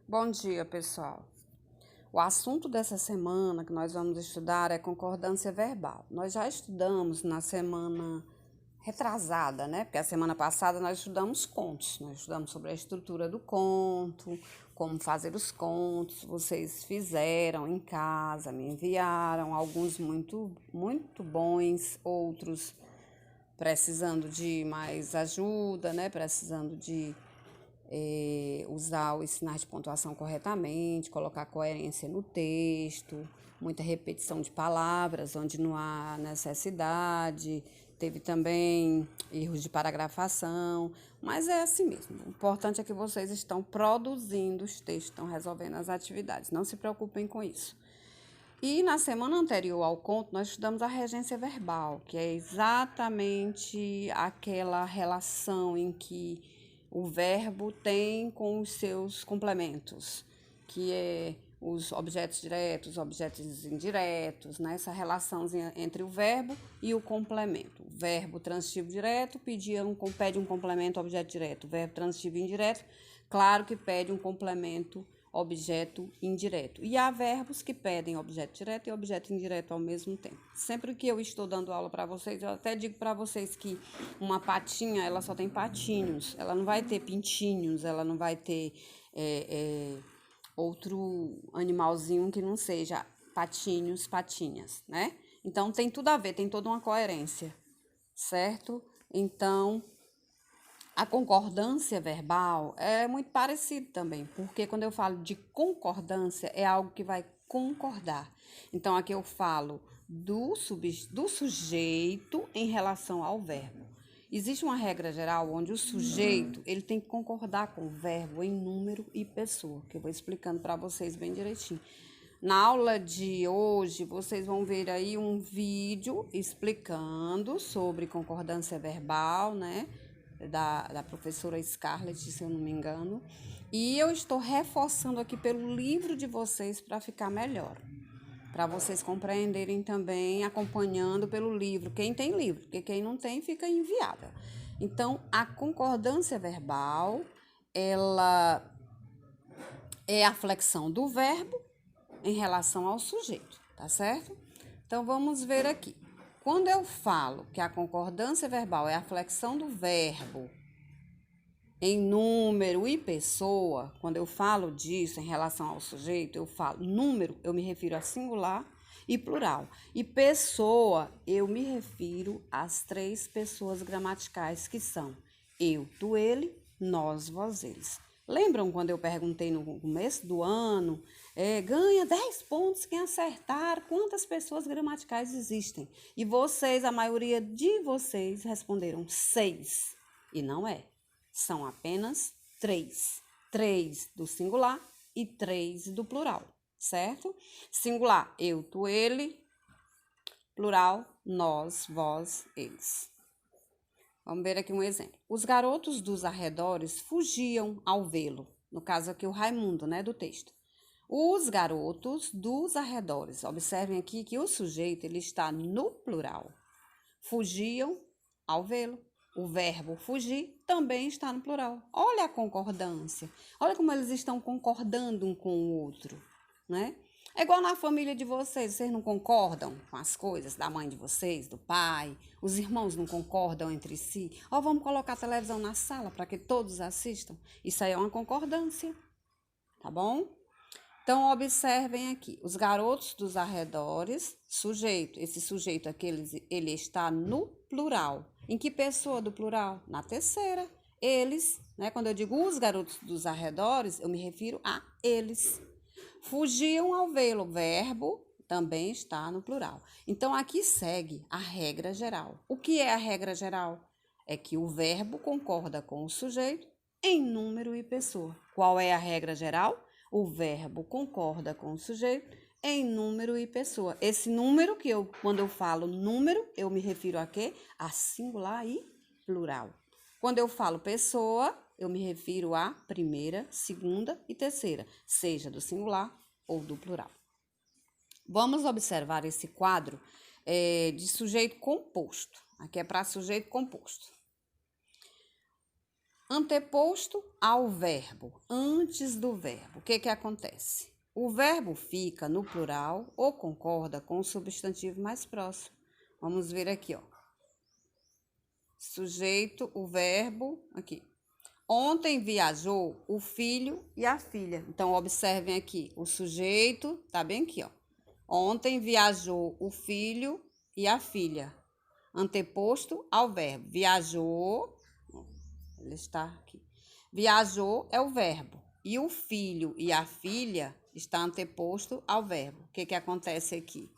Bom dia, pessoal. O assunto dessa semana que nós vamos estudar é concordância verbal. Nós já estudamos na semana retrasada, né? Porque a semana passada nós estudamos contos. Nós estudamos sobre a estrutura do conto, como fazer os contos. Vocês fizeram em casa, me enviaram alguns muito bons, outros precisando de mais ajuda, né? Precisando de usar os sinais de pontuação corretamente, colocar coerência no texto, muita repetição de palavras onde não há necessidade, teve também erros de paragrafação, mas é assim mesmo. O importante é que vocês estão produzindo os textos, estão resolvendo as atividades, não se preocupem com isso. E na semana anterior ao conto, nós estudamos a regência verbal, que é exatamente aquela relação em que o verbo tem com os seus complementos, que é os objetos diretos, objetos indiretos, né? Essa relação entre o verbo e o complemento. O verbo transitivo direto pede um complemento objeto direto. O verbo transitivo indireto, claro que pede um complemento objeto indireto. E há verbos que pedem objeto direto e objeto indireto ao mesmo tempo. Sempre que eu estou dando aula para vocês, eu até digo para vocês que uma patinha, ela só tem patinhos, ela não vai ter pintinhos, ela não vai ter outro animalzinho que não seja patinhos, patinhas, né? Então, tem tudo a ver, tem toda uma coerência, certo? Então, a concordância verbal é muito parecido também, porque quando eu falo de concordância, é algo que vai concordar. Então, aqui eu falo do sujeito em relação ao verbo. Existe uma regra geral onde o sujeito ele tem que concordar com o verbo em número e pessoa, que eu vou explicando para vocês bem direitinho. Na aula de hoje, vocês vão ver aí um vídeo explicando sobre concordância verbal, né? Da professora Scarlett, se eu não me engano. E eu estou reforçando aqui pelo livro de vocês para ficar melhor. Para vocês compreenderem também, acompanhando pelo livro. Quem tem livro, porque quem não tem fica enviada. Então, a concordância verbal, ela é a flexão do verbo em relação ao sujeito, tá certo? Então, vamos ver aqui. Quando eu falo que a concordância verbal é a flexão do verbo em número e pessoa, quando eu falo disso em relação ao sujeito, eu falo número, eu me refiro a singular e plural. E pessoa, eu me refiro às 3 pessoas gramaticais que são eu, tu, ele, nós, vós, eles. Lembram quando eu perguntei no começo do ano, ganha 10 pontos quem acertar quantas pessoas gramaticais existem? E vocês, a maioria de vocês, responderam 6. E não é. São apenas 3. 3 do singular e 3 do plural, certo? Singular, eu, tu, ele. Plural, nós, vós, eles. Vamos ver aqui um exemplo. Os garotos dos arredores fugiam ao vê-lo. No caso aqui o Raimundo, né, do texto. Os garotos dos arredores. Observem aqui que o sujeito ele está no plural. Fugiam ao vê-lo. O verbo fugir também está no plural. Olha a concordância. Olha como eles estão concordando um com o outro, né? É igual na família de vocês não concordam com as coisas da mãe de vocês, do pai, os irmãos não concordam entre si. Vamos colocar a televisão na sala para que todos assistam. Isso aí é uma concordância, tá bom? Então, observem aqui, os garotos dos arredores, sujeito, esse sujeito aqui, ele está no plural. Em que pessoa do plural? Na terceira. Eles, né? Quando eu digo os garotos dos arredores, eu me refiro a eles. Fugiam ao vê-lo, verbo também está no plural. Então, aqui segue a regra geral. O que é a regra geral? É que o verbo concorda com o sujeito em número e pessoa. Qual é a regra geral? O verbo concorda com o sujeito em número e pessoa. Esse número quando eu falo número, eu me refiro a quê? A singular e plural. Quando eu falo pessoa, eu me refiro a primeira, segunda e terceira, seja do singular ou do plural. Vamos observar esse quadro de sujeito composto. Aqui é para sujeito composto. Anteposto ao verbo, antes do verbo, o que acontece? O verbo fica no plural ou concorda com o substantivo mais próximo. Vamos ver aqui, ó. Sujeito, o verbo, aqui. Ontem viajou o filho e a filha. Então, observem aqui, o sujeito tá bem aqui, ó. Ontem viajou o filho e a filha. Anteposto ao verbo. Viajou, ele está aqui. Viajou é o verbo. E o filho e a filha está anteposto ao verbo. O que acontece aqui?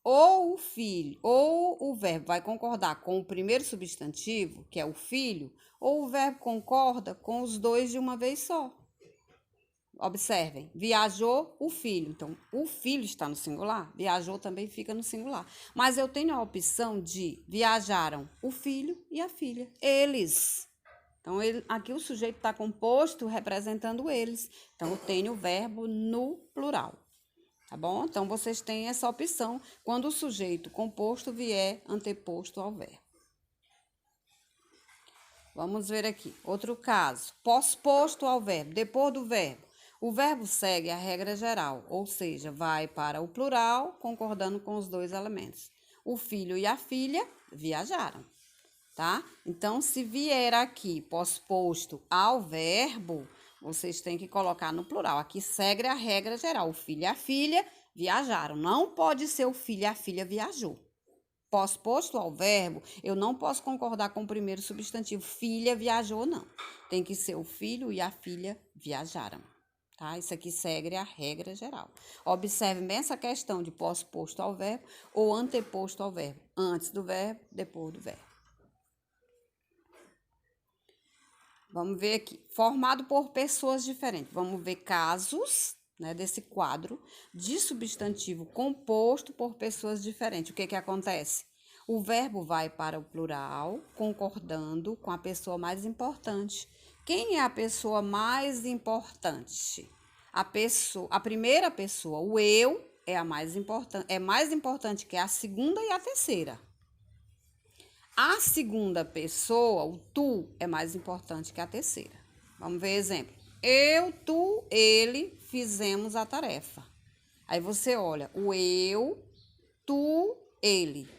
Ou o filho, ou o verbo vai concordar com o primeiro substantivo, que é o filho, ou o verbo concorda com os dois de uma vez só. Observem, viajou o filho. Então, o filho está no singular, viajou também fica no singular. Mas eu tenho a opção de viajaram o filho e a filha. Eles. Então, aqui o sujeito está composto representando eles. Então, eu tenho o verbo no plural. Tá bom? Então, vocês têm essa opção quando o sujeito composto vier anteposto ao verbo. Vamos ver aqui. Outro caso. Pós-posto ao verbo, depois do verbo. O verbo segue a regra geral, ou seja, vai para o plural, concordando com os dois elementos. O filho e a filha viajaram, tá? Então, se vier aqui pós-posto ao verbo, vocês têm que colocar no plural. Aqui segue a regra geral. O filho e a filha viajaram. Não pode ser o filho e a filha viajou. Pós-posto ao verbo, eu não posso concordar com o primeiro substantivo. Filha viajou, não. Tem que ser o filho e a filha viajaram. Tá? Isso aqui segue a regra geral. Observe bem essa questão de pós-posto ao verbo ou anteposto ao verbo. Antes do verbo, depois do verbo. Vamos ver aqui. Formado por pessoas diferentes. Vamos ver casos, né, desse quadro de substantivo composto por pessoas diferentes. O que acontece? O verbo vai para o plural, concordando com a pessoa mais importante. Quem é a pessoa mais importante? A primeira pessoa, o eu, é a mais importante. É mais importante que a segunda e a terceira. A segunda pessoa, o tu, é mais importante que a terceira. Vamos ver exemplo. Eu, tu, ele fizemos a tarefa. Aí você olha, o eu, tu, ele.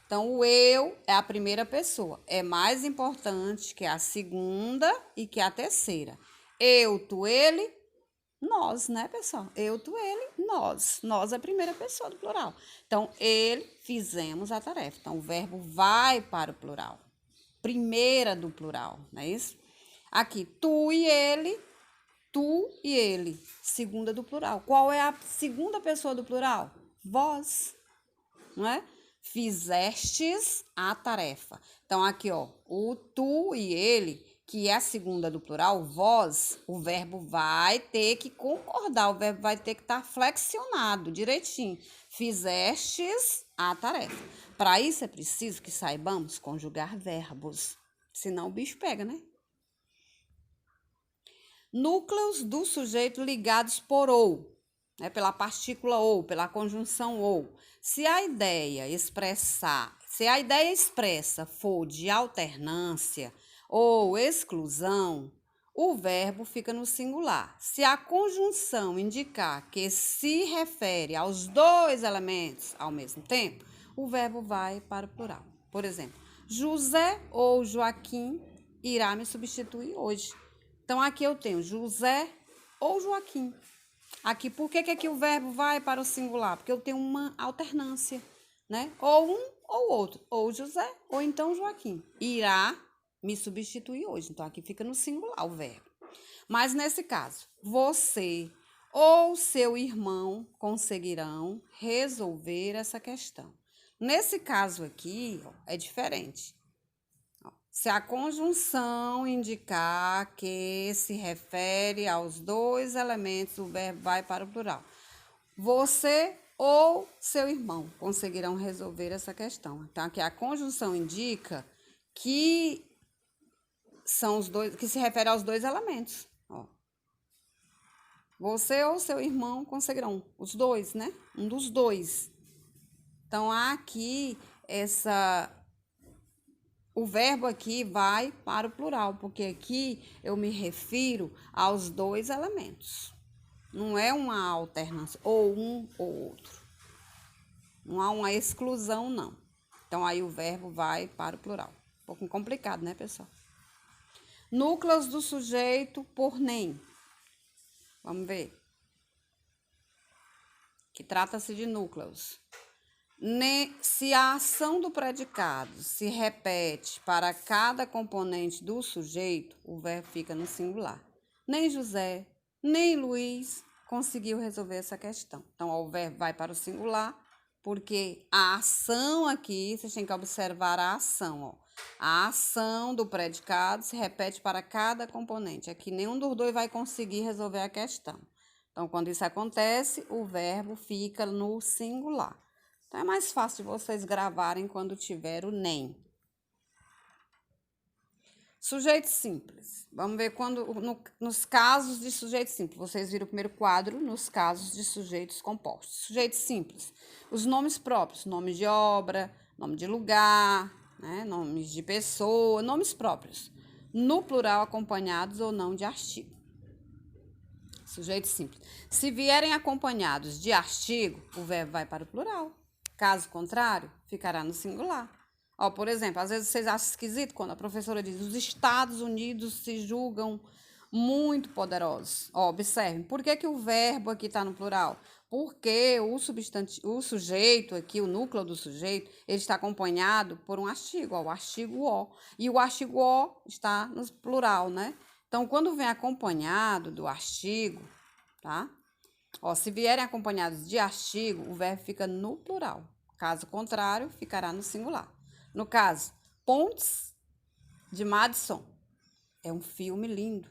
Então, o eu é a primeira pessoa. É mais importante que a segunda e que a terceira. Eu, tu, ele, nós, né, pessoal? Eu, tu, ele, nós. Nós é a primeira pessoa do plural. Então, ele, fizemos a tarefa. Então, o verbo vai para o plural. Primeira do plural, não é isso? Aqui, tu e ele, segunda do plural. Qual é a segunda pessoa do plural? Vós, não é? Fizestes a tarefa. Então, aqui, ó, o tu e ele, que é a segunda do plural, vós, o verbo vai ter que concordar, o verbo vai ter que estar flexionado direitinho. Fizestes a tarefa. Para isso é preciso que saibamos conjugar verbos, senão o bicho pega, né? Núcleos do sujeito ligados por ou, né, pela partícula ou, pela conjunção ou. Se a ideia expressa for de alternância ou exclusão, o verbo fica no singular. Se a conjunção indicar que se refere aos dois elementos ao mesmo tempo, o verbo vai para o plural. Por exemplo, José ou Joaquim irá me substituir hoje. Então, aqui eu tenho José ou Joaquim. Aqui, por que aqui o verbo vai para o singular? Porque eu tenho uma alternância, né? Ou um ou outro. Ou José ou então Joaquim. Irá me substituir hoje. Então, aqui fica no singular o verbo. Mas, nesse caso, você ou seu irmão conseguirão resolver essa questão. Nesse caso aqui, ó, é diferente. Se a conjunção indicar que se refere aos dois elementos, o verbo vai para o plural. Você ou seu irmão conseguirão resolver essa questão. Então, aqui a conjunção indica que são os dois, que se refere aos dois elementos. Ó. Você ou seu irmão conseguirão, os dois, né? Um dos dois. Então, há aqui o verbo aqui vai para o plural, porque aqui eu me refiro aos dois elementos. Não é uma alternância, ou um ou outro. Não há uma exclusão, não. Então, aí o verbo vai para o plural. Um pouco complicado, né, pessoal? Núcleos do sujeito por nem. Vamos ver. Que trata-se de núcleos. Se a ação do predicado se repete para cada componente do sujeito, o verbo fica no singular. Nem José, nem Luiz conseguiu resolver essa questão. Então, o verbo vai para o singular, porque a ação aqui, vocês têm que observar a ação. Ó. A ação do predicado se repete para cada componente. Aqui nenhum dos dois vai conseguir resolver a questão. Então, quando isso acontece, o verbo fica no singular. Então, é mais fácil de vocês gravarem quando tiver o nem. Sujeito simples. Vamos ver nos casos de sujeito simples. Vocês viram o primeiro quadro nos casos de sujeitos compostos. Sujeito simples. Os nomes próprios, nome de obra, nome de lugar, né, nomes de pessoa, nomes próprios. No plural, acompanhados ou não de artigo. Sujeito simples. Se vierem acompanhados de artigo, o verbo vai para o plural. Caso contrário, ficará no singular. Ó, por exemplo, às vezes vocês acham esquisito quando a professora diz: os Estados Unidos se julgam muito poderosos. Ó, observem, por que o verbo aqui está no plural? Porque o sujeito aqui, o núcleo do sujeito, ele está acompanhado por um artigo, ó, o artigo o. E o artigo o está no plural, né? Então, quando vem acompanhado do artigo, tá? Ó, se vierem acompanhados de artigo, o verbo fica no plural. Caso contrário, ficará no singular. No caso, Pontes de Madison é um filme lindo.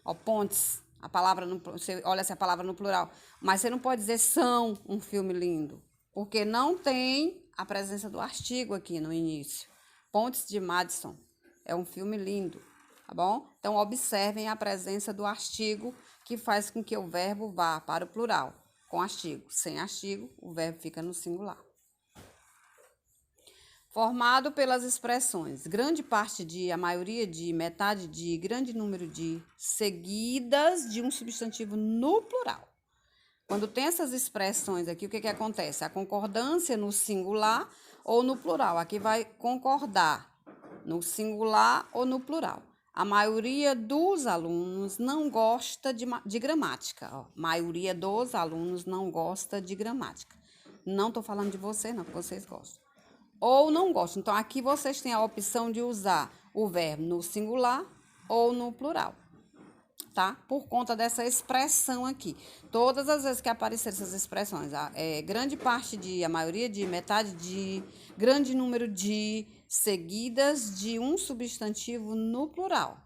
Ó, Pontes, a palavra você olha essa palavra no plural, mas você não pode dizer são um filme lindo, porque não tem a presença do artigo aqui no início. Pontes de Madison é um filme lindo, tá bom? Então, observem a presença do artigo que faz com que o verbo vá para o plural. Com artigo. Sem artigo, o verbo fica no singular. Formado pelas expressões grande parte de, a maioria de, metade de, grande número de, seguidas de um substantivo no plural. Quando tem essas expressões aqui, o que acontece? A concordância no singular ou no plural. Aqui vai concordar no singular ou no plural. A maioria dos alunos não gosta de gramática. Ó. Maioria dos alunos não gosta de gramática. Não estou falando de você, não, que vocês gostam. Ou não gostam. Então, aqui vocês têm a opção de usar o verbo no singular ou no plural. Tá? Por conta dessa expressão aqui. Todas as vezes que aparecerem essas expressões, grande parte de, a maioria de, metade de, grande número de, seguidas de um substantivo no plural.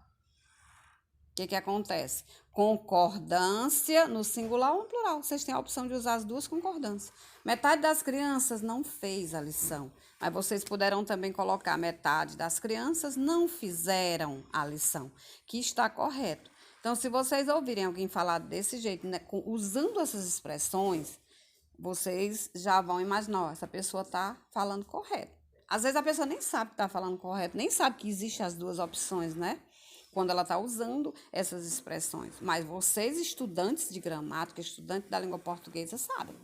O que acontece? Concordância no singular ou no plural. Vocês têm a opção de usar as duas concordâncias. Metade das crianças não fez a lição, mas vocês puderão também colocar metade das crianças não fizeram a lição, que está correto. Então, se vocês ouvirem alguém falar desse jeito, né, usando essas expressões, vocês já vão imaginar, ó, essa pessoa está falando correto. Às vezes a pessoa nem sabe que está falando correto, nem sabe que existem as duas opções, né? Quando ela está usando essas expressões. Mas vocês, estudantes de gramática, estudantes da língua portuguesa, sabem.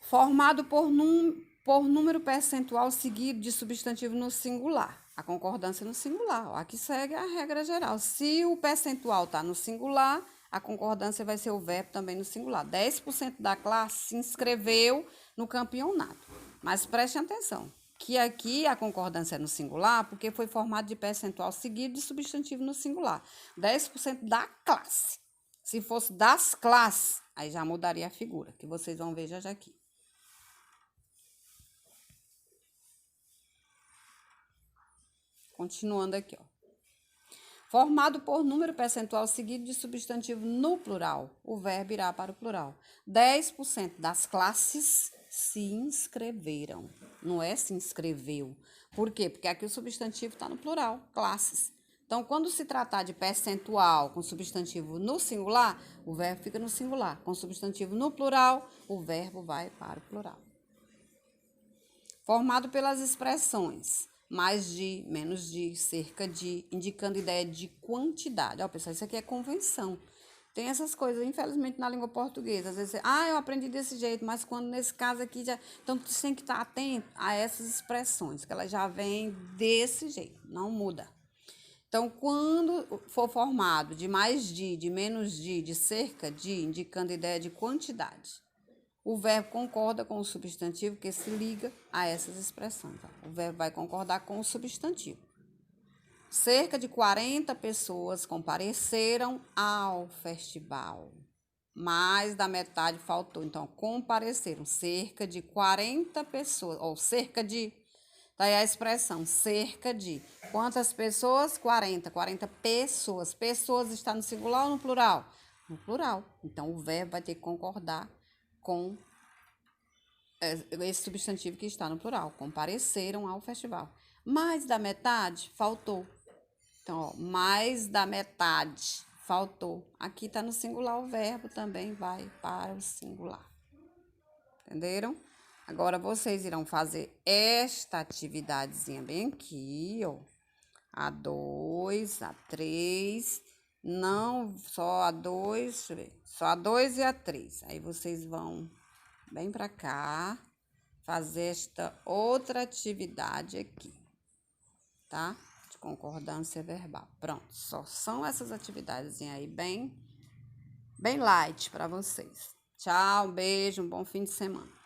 Formado por número percentual seguido de substantivo no singular. A concordância no singular. Ó, aqui segue a regra geral. Se o percentual está no singular, a concordância vai ser o verbo também no singular. 10% da classe se inscreveu no campeonato. Mas preste atenção, que aqui a concordância é no singular, porque foi formado de percentual seguido de substantivo no singular. 10% da classe. Se fosse das classes, aí já mudaria a figura, que vocês vão ver já aqui. Continuando aqui, ó. Formado por número percentual seguido de substantivo no plural, o verbo irá para o plural. 10% das classes se inscreveram. Não é se inscreveu. Por quê? Porque aqui o substantivo está no plural, classes. Então, quando se tratar de percentual com substantivo no singular, o verbo fica no singular. Com substantivo no plural, o verbo vai para o plural. formado pelas expressões mais de, menos de, cerca de, indicando ideia de quantidade. Ó, pessoal, isso aqui é convenção. Tem essas coisas, infelizmente, na língua portuguesa. Às vezes, eu aprendi desse jeito, mas quando nesse caso aqui já. Então, você tem que estar atento a essas expressões, que elas já vêm desse jeito, não muda. Então, quando for formado de mais de menos de cerca de, indicando ideia de quantidade, o verbo concorda com o substantivo que se liga a essas expressões. Tá? O verbo vai concordar com o substantivo. Cerca de 40 pessoas compareceram ao festival. Mais da metade faltou. Então, compareceram cerca de 40 pessoas, ou cerca de. Daí a expressão cerca de. Quantas pessoas? 40. 40 pessoas. Pessoas está no singular ou no plural? No plural. Então, o verbo vai ter que concordar com esse substantivo que está no plural. Compareceram ao festival. Mais da metade faltou. Então, ó, mais da metade faltou. Aqui está no singular, o verbo também vai para o singular. Entenderam? Agora, vocês irão fazer esta atividadezinha bem aqui, ó. A2, A3, não só A2, deixa eu ver, só A2 e A3. Aí, vocês vão bem para cá, fazer esta outra atividade aqui, tá? Concordância verbal. Pronto, só são essas atividades aí bem light para vocês. Tchau, um beijo, um bom fim de semana.